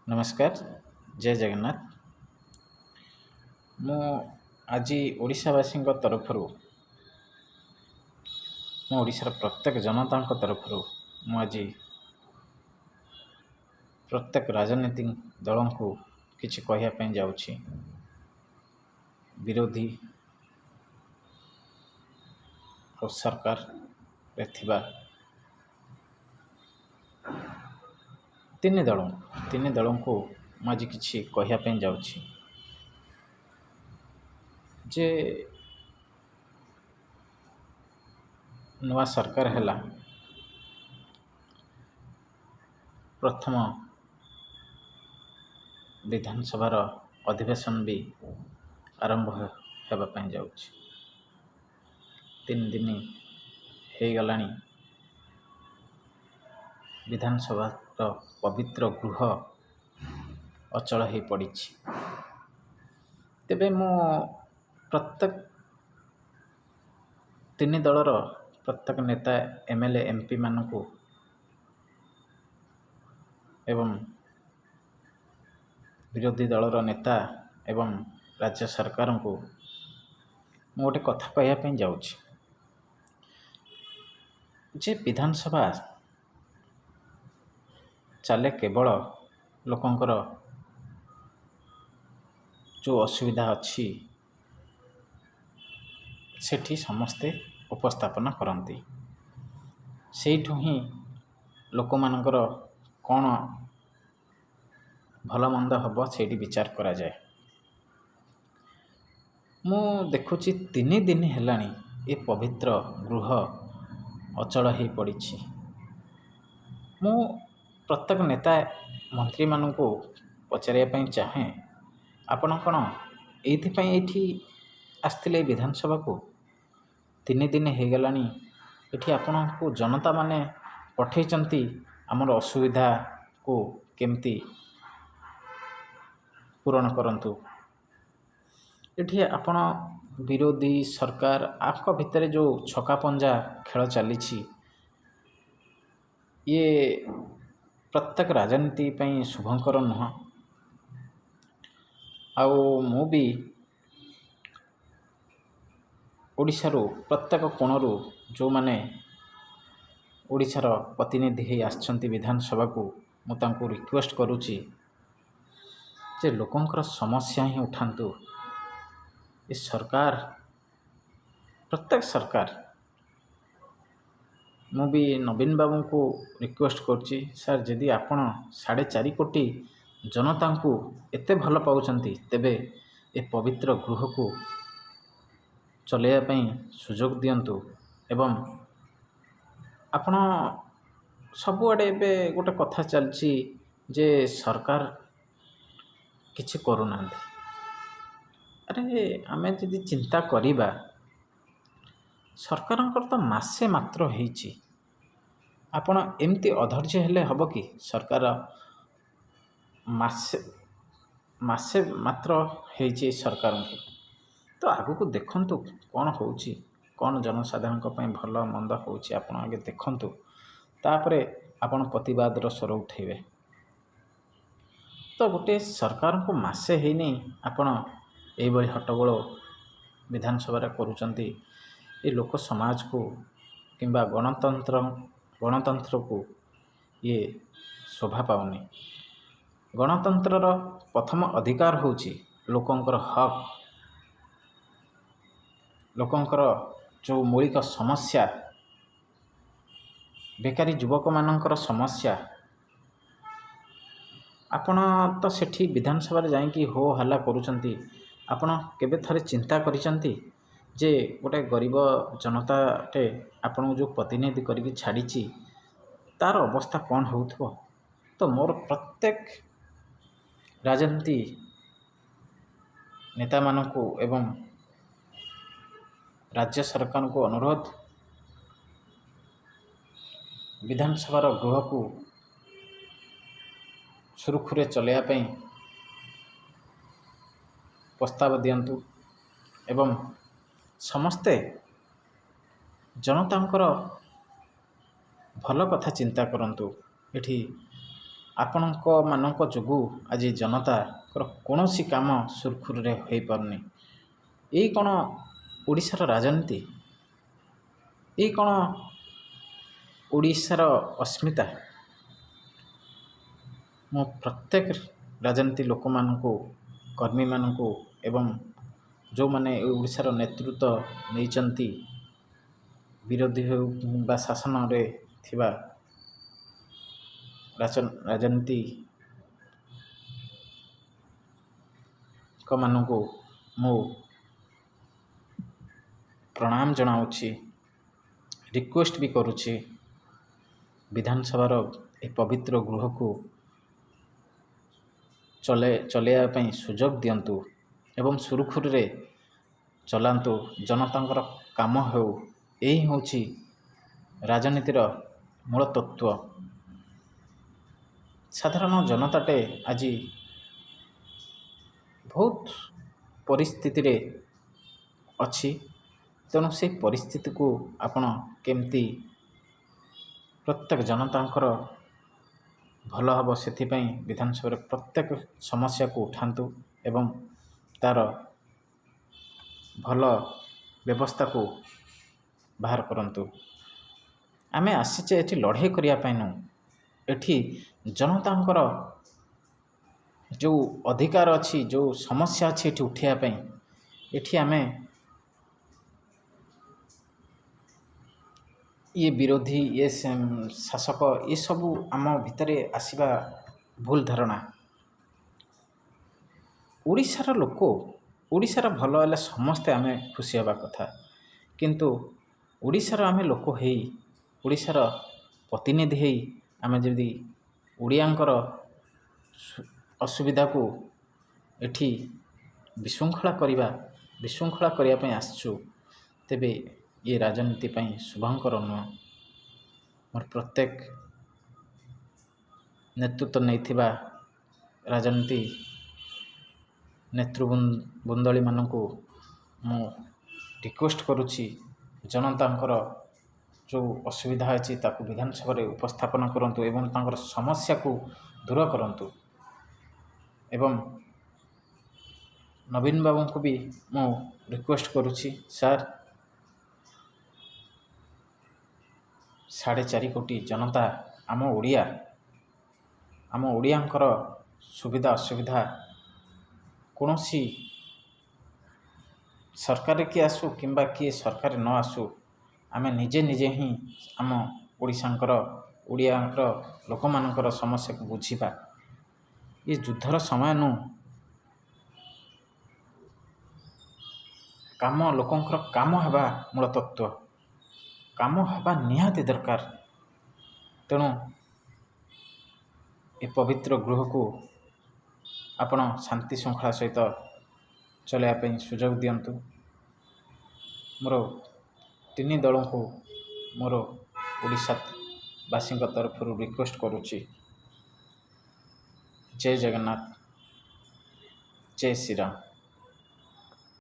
नमस्कार। जय जगन्नाथ। ମୁଁ ଆଜି ଓଡ଼ିଶାବାସୀଙ୍କ ତରଫରୁ ଓଡ଼ିଶାର ପ୍ରତ୍ୟେକ ଜନତାଙ୍କ ତରଫରୁ ମୁଁ ଆଜି ପ୍ରତ୍ୟେକ ରାଜନୀତି ଦଳଙ୍କୁ କିଛି କହିବା ପାଇଁ ଯାଉଛି। ବିରୋଧୀ ଓ ସରକାରରେ ଥିବା ତିନି ଦଳଙ୍କୁ ମୁଁ ଆଜି କିଛି କହିବା ପାଇଁ ଯାଉଛି ଯେ ନୂଆ ସରକାର ହେଲା, ପ୍ରଥମ ବିଧାନସଭାର ଅଧିବେଶନ ବି ଆରମ୍ଭ ହେବା ପାଇଁ ଯାଉଛି। 3 ଦିନ ହେଇଗଲାଣି ବିଧାନସଭାର ପବିତ୍ର ଗୃହ ଅଚଳ ହୋଇ ପଡ଼ିଛି। ତେବେ ମୁଁ ପ୍ରତ୍ୟେକ ତିନି ଦଳର ପ୍ରତ୍ୟେକ ନେତା MLA MP ମାନଙ୍କୁ ଏବଂ ବିରୋଧୀ ଦଳର ନେତା ଏବଂ ରାଜ୍ୟ ସରକାରଙ୍କୁ ମୁଁ ଗୋଟେ କଥା କହିବା ପାଇଁ ଯାଉଛି ଯେ ବିଧାନସଭା ଚାଲେ କେବଳ ଲୋକଙ୍କର ଯେଉଁ ଅସୁବିଧା ଅଛି ସେଠି ସମସ୍ତେ ଉପସ୍ଥାପନ କରନ୍ତି। ସେଇଠୁ ହିଁ ଲୋକମାନଙ୍କର କ'ଣ ଭଲ ମନ୍ଦ ହେବ ସେଇଠି ବିଚାର କରାଯାଏ। ମୁଁ ଦେଖୁଛି 3 ଦିନ ହେଲାଣି ଏ ପବିତ୍ର ଗୃହ ଅଚଳ ହୋଇ ପଡ଼ିଛି। ମୁଁ ପ୍ରତ୍ୟେକ ନେତା ମନ୍ତ୍ରୀମାନଙ୍କୁ ପଚାରିବା ପାଇଁ ଚାହେଁ, ଆପଣ କ'ଣ ଏଇଥିପାଇଁ ଏଇଠି ଆସିଥିଲେ ବିଧାନସଭାକୁ? 3 ଦିନ ହେଇଗଲାଣି ଏଠି ଆପଣଙ୍କୁ ଜନତା ମାନେ ପଠାଇଛନ୍ତି ଆମର ଅସୁବିଧାକୁ କେମିତି ପୂରଣ କରନ୍ତୁ। ଏଠି ଆପଣ ବିରୋଧୀ ସରକାର ଆଙ୍କ ଭିତରେ ଯେଉଁ ଛକାପଞ୍ଝା ଖେଳ ଚାଲିଛି, ଇଏ ପ୍ରତ୍ୟେକ ରାଜନୀତି ପାଇଁ ଶୁଭଙ୍କର ନୁହଁ। ଆଉ ମୁଁ ବି ଓଡ଼ିଶାରୁ ପ୍ରତ୍ୟେକ କୋଣରୁ ଯେଉଁମାନେ ଓଡ଼ିଶାର ପ୍ରତିନିଧି ହୋଇ ଆସିଛନ୍ତି ବିଧାନସଭାକୁ, ମୁଁ ତାଙ୍କୁ ରିକ୍ୱେଷ୍ଟ କରୁଛି ଯେ ଲୋକଙ୍କର ସମସ୍ୟା ହିଁ ଉଠାନ୍ତୁ। ଏ ସରକାର, ପ୍ରତ୍ୟେକ ସରକାର, ମୁଁ ବି ନବୀନ ବାବୁଙ୍କୁ ରିକ୍ୱେଷ୍ଟ କରୁଛି, ସାର୍ ଯଦି ଆପଣ 4.5 କୋଟି ଜନତାଙ୍କୁ ଏତେ ଭଲ ପାଉଛନ୍ତି, ତେବେ ଏ ପବିତ୍ର ଗୃହକୁ ଚଲେଇବା ପାଇଁ ସୁଯୋଗ ଦିଅନ୍ତୁ। ଏବଂ ଆପଣ ସବୁଆଡ଼େ ଏବେ ଗୋଟେ କଥା ଚାଲିଛି ଯେ ସରକାର କିଛି କରୁନାହାନ୍ତି। ଆରେ ଆମେ ଯଦି ଚିନ୍ତା କରିବା, ସରକାରଙ୍କର ତ ମାସେ ମାତ୍ର ହେଇଛି। ଆପଣ ଏମିତି ଅଧୈର୍ଯ୍ୟ ହେଲେ ହେବ କି? ସରକାର ମାସେ ମାତ୍ର ହେଇଛି ସରକାରଙ୍କୁ, ତ ଆଗକୁ ଦେଖନ୍ତୁ କ'ଣ ହେଉଛି, କ'ଣ ଜନସାଧାରଣଙ୍କ ପାଇଁ ଭଲ ମନ୍ଦ ହେଉଛି ଆପଣ ଆଗେ ଦେଖନ୍ତୁ, ତାପରେ ଆପଣ ପ୍ରତିବାଦର ସ୍ୱର ଉଠାଇବେ। ତ ଗୋଟେ ସରକାରଙ୍କୁ ମାସେ ହେଇନି ଆପଣ ଏଇଭଳି ହଟ୍ଟଗୋଳ ବିଧାନସଭାରେ କରୁଛନ୍ତି। ଏ ଲୋକ ସମାଜକୁ କିମ୍ବା ଗଣତନ୍ତ୍ରକୁ ଇଏ ଶୋଭା ପାଉନି। ଗଣତନ୍ତ୍ରର ପ୍ରଥମ ଅଧିକାର ହେଉଛି ଲୋକଙ୍କର ହକ୍, ଲୋକଙ୍କର ଯେଉଁ ମୌଳିକ ସମସ୍ୟା, ବେକାରୀ ଯୁବକମାନଙ୍କର ସମସ୍ୟା, ଆପଣ ତ ସେଠି ବିଧାନସଭାରେ ଯାଇକି ହୋ ହାଲ୍ଲା କରୁଛନ୍ତି। ଆପଣ କେବେ ଥରେ ଚିନ୍ତା କରିଛନ୍ତି ଯେ ଗୋଟେ ଗରିବ ଜନତାଟେ ଆପଣଙ୍କୁ ଯେଉଁ ପ୍ରତିନିଧି କରିକି ଛାଡ଼ିଛି, ତା'ର ଅବସ୍ଥା କ'ଣ ହେଉଥିବ? ତ ମୋର ପ୍ରତ୍ୟେକ ରାଜନୀତି ନେତାମାନଙ୍କୁ ଏବଂ ରାଜ୍ୟ ସରକାରଙ୍କୁ ଅନୁରୋଧ, ବିଧାନସଭାର ଗୃହକୁ ସୁରୁଖୁରୁରେ ଚଳାଇବା ପାଇଁ ପ୍ରସ୍ତାବ ଦିଅନ୍ତୁ ଏବଂ ସମସ୍ତେ ଜନତାଙ୍କର ଭଲ କଥା ଚିନ୍ତା କରନ୍ତୁ। ଏଠି ଆପଣମାନଙ୍କ ଯୋଗୁଁ ଆଜି ଜନତାଙ୍କର କୌଣସି କାମ ସୁରୁଖୁରୁରେ ହୋଇପାରୁନି। ଏଇ କ'ଣ ଓଡ଼ିଶାର ରାଜନୀତି? ଏଇ କ'ଣ ଓଡ଼ିଶାର ଅସ୍ମିତା? ମୁଁ ପ୍ରତ୍ୟେକ ରାଜନୀତି ଲୋକମାନଙ୍କୁ, କର୍ମୀମାନଙ୍କୁ ଏବଂ ଯେଉଁମାନେ ଓଡ଼ିଶାର ନେତୃତ୍ୱ ନେଇଛନ୍ତି, ବିରୋଧୀ ହେଉ ବା ଶାସନରେ ଥିବା ରାଜନୀତିକମାନଙ୍କୁ ମୁଁ ପ୍ରଣାମ ଜଣାଉଛି, ରିକ୍ୱେଷ୍ଟ ବି କରୁଛି, ବିଧାନସଭାର ଏ ପବିତ୍ର ଗୃହକୁ ଚଲେଇବା ପାଇଁ ସୁଯୋଗ ଦିଅନ୍ତୁ ଏବଂ ସୁରୁଖୁରୁରେ ଚଲାନ୍ତୁ। ଜନତାଙ୍କର କାମ ହେଉ। ଏହି ହେଉଛି ରାଜନୀତିର ମୂଳ ତତ୍ତ୍ୱ। ସାଧାରଣ ଜନତାଟେ ଆଜି ବହୁତ ପରିସ୍ଥିତିରେ ଅଛି। ତେଣୁ ସେହି ପରିସ୍ଥିତିକୁ ଆପଣ କେମିତି ପ୍ରତ୍ୟେକ ଜନତାଙ୍କର ଭଲ ହେବ, ସେଥିପାଇଁ ବିଧାନସଭାରେ ପ୍ରତ୍ୟେକ ସମସ୍ୟାକୁ ଉଠାନ୍ତୁ ଏବଂ ତା'ର ଭଲ ବ୍ୟବସ୍ଥାକୁ ବାହାର କରନ୍ତୁ। ଆମେ ଆସିଛେ ଏଠି ଲଢ଼େଇ କରିବା ପାଇଁ ନୁହଁ। ଏଠି ଜନତାଙ୍କର ଯେଉଁ ଅଧିକାର ଅଛି, ଯେଉଁ ସମସ୍ୟା ଅଛି ଏଠି ଉଠାଇବା ପାଇଁ। ଏଠି ଆମେ ଇଏ ବିରୋଧୀ, ଇଏ ଶାସକ, ଏସବୁ ଆମ ଭିତରେ ଆସିବା ଭୁଲ ଧାରଣା। ଓଡ଼ିଶାର ଲୋକ, ଓଡ଼ିଶାର ଭଲ ହେଲେ ସମସ୍ତେ ଆମେ ଖୁସି ହେବା କଥା। କିନ୍ତୁ ଓଡ଼ିଶାର ଆମେ ଲୋକ ହେଇ, ଓଡ଼ିଶାର ପ୍ରତିନିଧି ହେଇ ଆମେ ଯଦି ଓଡ଼ିଆଙ୍କର ଅସୁବିଧାକୁ ଏଠି ବିଶୃଙ୍ଖଳା କରିବା ପାଇଁ ଆସିଛୁ, ତେବେ ଏ ରାଜନୀତି ପାଇଁ ଶୁଭଙ୍କର ନୁହଁ। ମୋର ପ୍ରତ୍ୟେକ ନେତୃତ୍ୱ ନେଇଥିବା ରାଜନୀତି ନେତୃବୃନ୍ଦଳୀମାନଙ୍କୁ ମୁଁ ରିକ୍ୱେଷ୍ଟ କରୁଛି, ଜନତାଙ୍କର ଯେଉଁ ଅସୁବିଧା ଅଛି ତାକୁ ବିଧାନସଭାରେ ଉପସ୍ଥାପନ କରନ୍ତୁ ଏବଂ ତାଙ୍କର ସମସ୍ୟାକୁ ଦୂର କରନ୍ତୁ। ଏବଂ ନବୀନ ବାବୁଙ୍କୁ ବି ମୁଁ ରିକ୍ୱେଷ୍ଟ କରୁଛି, ସାର୍, 4.5 କୋଟି ଜନତା ଆମ ଓଡ଼ିଆଙ୍କର ସୁବିଧା ଅସୁବିଧା କୌଣସି ସରକାର କିଏ ଆସୁ କିମ୍ବା କିଏ ସରକାର ନ ଆସୁ, ଆମେ ନିଜେ ହିଁ ଆମ ଓଡ଼ିଆର ଲୋକମାନଙ୍କର ସମସ୍ୟାକୁ ବୁଝିବା। ଏ ଯୁଦ୍ଧର ସମୟ ନୁହଁ। ଲୋକଙ୍କର କାମ ହେବା ମୂଳ ତତ୍ତ୍ୱ। କାମ ହେବା ନିହାତି ଦରକାର। ତେଣୁ ଏ ପବିତ୍ର ଗୃହକୁ ଆପଣ ଶାନ୍ତି ଶୃଙ୍ଖଳା ସହିତ ଚଳାଇବା ପାଇଁ ସୁଯୋଗ ଦିଅନ୍ତୁ। ମୋର 3 ଦଳଙ୍କୁ ମୋର ଓଡ଼ିଶାବାସୀଙ୍କ ତରଫରୁ ରିକ୍ୱେଷ୍ଟ କରୁଛି। ଜୟ ଜଗନ୍ନାଥ, ଜୟ ଶ୍ରୀରାମ।